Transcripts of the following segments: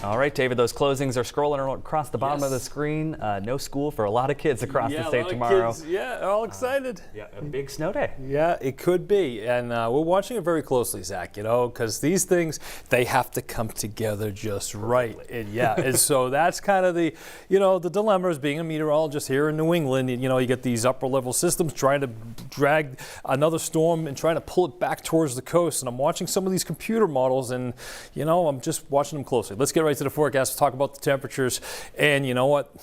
All right, David, those closings are scrolling across the bottom of the screen. No school for a lot of kids across the state tomorrow. Kids, all excited. A big snow day. Yeah, it could be. And we're watching it very closely, Zach, because these things, they have to come together just right. And so that's kind of the, the dilemma as being a meteorologist here in New England. You get these upper level systems trying to drag another storm and trying to pull it back towards the coast. And I'm watching some of these computer models and, I'm just watching them closely. Let's get right to the forecast to talk about the temperatures. And you know what?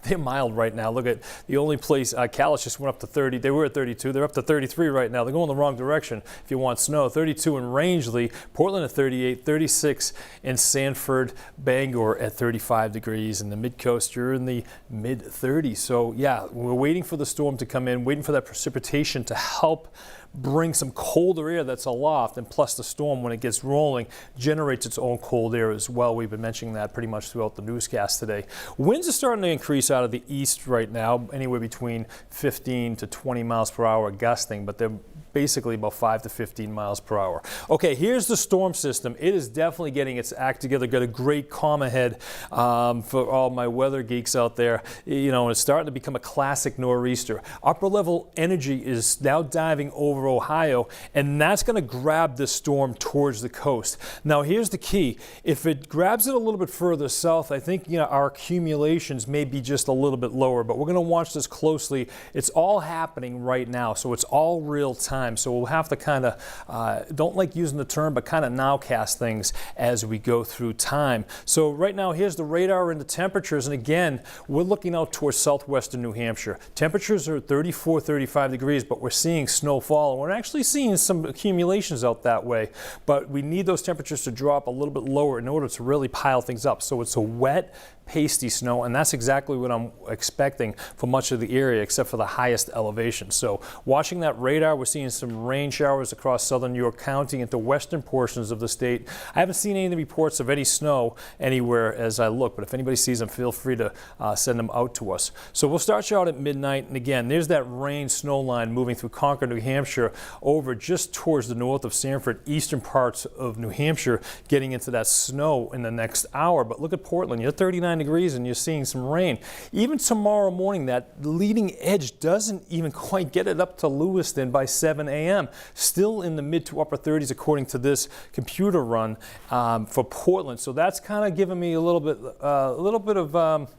They're mild right now. Look at the only place, Calais just went up to 30. They were at 32. They're up to 33 right now. They're going the wrong direction if you want snow. 32 in Rangeley, Portland at 38, 36 in Sanford, Bangor at 35 degrees. In the mid-coast, you're in the mid-30s. So, yeah, we're waiting for the storm to come in, waiting for that precipitation to help bring some colder air that's aloft, and plus the storm, when it gets rolling, generates its own cold air as well. We've been mentioning that pretty much throughout the newscast today. Winds are starting to increase out of the east right now, anywhere between 15 to 20 miles per hour gusting, but they're basically about 5 to 15 miles per hour. Okay, here's the storm system. It is definitely getting its act together. Got a great calm ahead for all my weather geeks out there. It's starting to become a classic nor'easter. Upper level energy is now diving over Ohio, and that's going to grab this storm towards the coast. Now, here's the key. If it grabs it a little bit further south, I think our accumulations may be just a little bit lower, but we're going to watch this closely. It's all happening right now, so it's all real time. So we'll have to kind of, don't like using the term, but kind of nowcast things as we go through time. So right now, here's the radar and the temperatures. And again, we're looking out towards southwestern New Hampshire. Temperatures are 34, 35 degrees, but we're seeing snowfall. And we're actually seeing some accumulations out that way. But we need those temperatures to drop a little bit lower in order to really pile things up. So it's a wet, pasty snow, and that's exactly what I'm expecting for much of the area except for the highest elevation. So watching that radar, we're seeing some rain showers across southern York County into western portions of the state. I haven't seen any reports of any snow anywhere as I look, but if anybody sees them, feel free to send them out to us. So we'll start you out at midnight, and again, there's that rain snow line moving through Concord, New Hampshire, over just towards the north of Sanford, eastern parts of New Hampshire, getting into that snow in the next hour. But look at Portland, you're 39 degrees and you're seeing some rain. Even tomorrow morning, that leading edge doesn't even quite get it up to Lewiston by 7 a.m. Still in the mid to upper 30s according to this computer run for Portland. So that's kind of giving me a little bit of,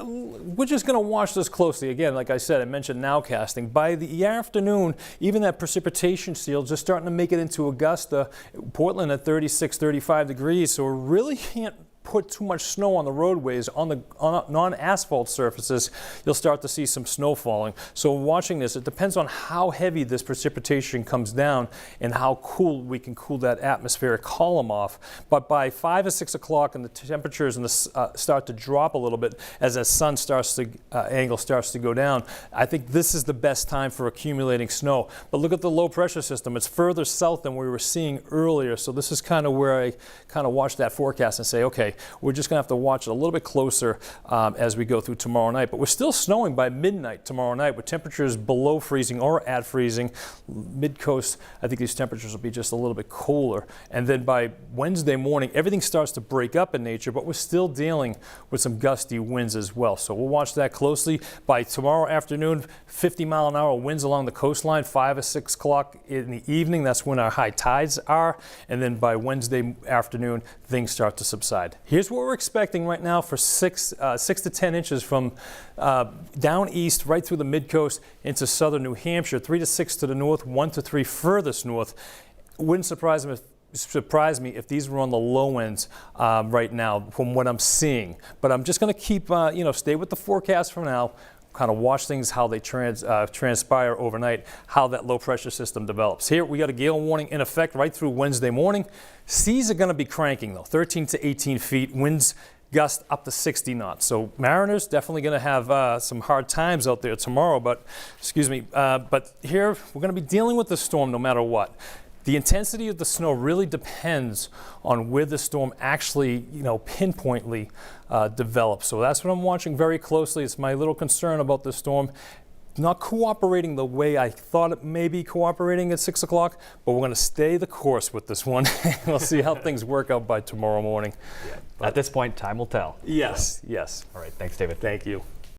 we're just going to watch this closely. Again, like I said, I mentioned nowcasting. By the afternoon, even that precipitation shield just starting to make it into Augusta, Portland at 36, 35 degrees. So we really can't put too much snow on the roadways. On non-asphalt surfaces, you'll start to see some snow falling. So watching this, it depends on how heavy this precipitation comes down and how cool we can cool that atmospheric column off. But by 5 or 6 o'clock, and the temperatures start to drop a little bit as the sun angle starts to go down, I think this is the best time for accumulating snow. But look at the low pressure system. It's further south than we were seeing earlier. So this is kind of where I kind of watch that forecast and say, okay, we're just going to have to watch it a little bit closer as we go through tomorrow night. But we're still snowing by midnight tomorrow night with temperatures below freezing or at freezing. Mid-coast, I think these temperatures will be just a little bit cooler. And then by Wednesday morning, everything starts to break up in nature, but we're still dealing with some gusty winds as well. So we'll watch that closely. By tomorrow afternoon, 50-mile-an-hour winds along the coastline, 5 or 6 o'clock in the evening. That's when our high tides are. And then by Wednesday afternoon, things start to subside. Here's what we're expecting right now for 6 to 10 inches from down east right through the mid-coast into southern New Hampshire, 3 to 6 to the north, 1 to 3 furthest north. Wouldn't surprise me if these were on the low ends right now from what I'm seeing. But I'm just going to keep, stay with the forecast for now. Kind of watch things, how they transpire overnight, how that low pressure system develops. Here we got a gale warning in effect right through Wednesday morning. Seas are going to be cranking though, 13 to 18 feet, winds gust up to 60 knots. So mariners definitely going to have some hard times out there tomorrow, but here we're going to be dealing with the storm no matter what. The intensity of the snow really depends on where the storm actually, pinpointly develops. So that's what I'm watching very closely. It's my little concern about the storm. not cooperating the way I thought it may be cooperating at 6 o'clock, but we're going to stay the course with this one. We'll see how things work out by tomorrow morning. At this point, time will tell. Yes, yes. All right, thanks, David. Thank you.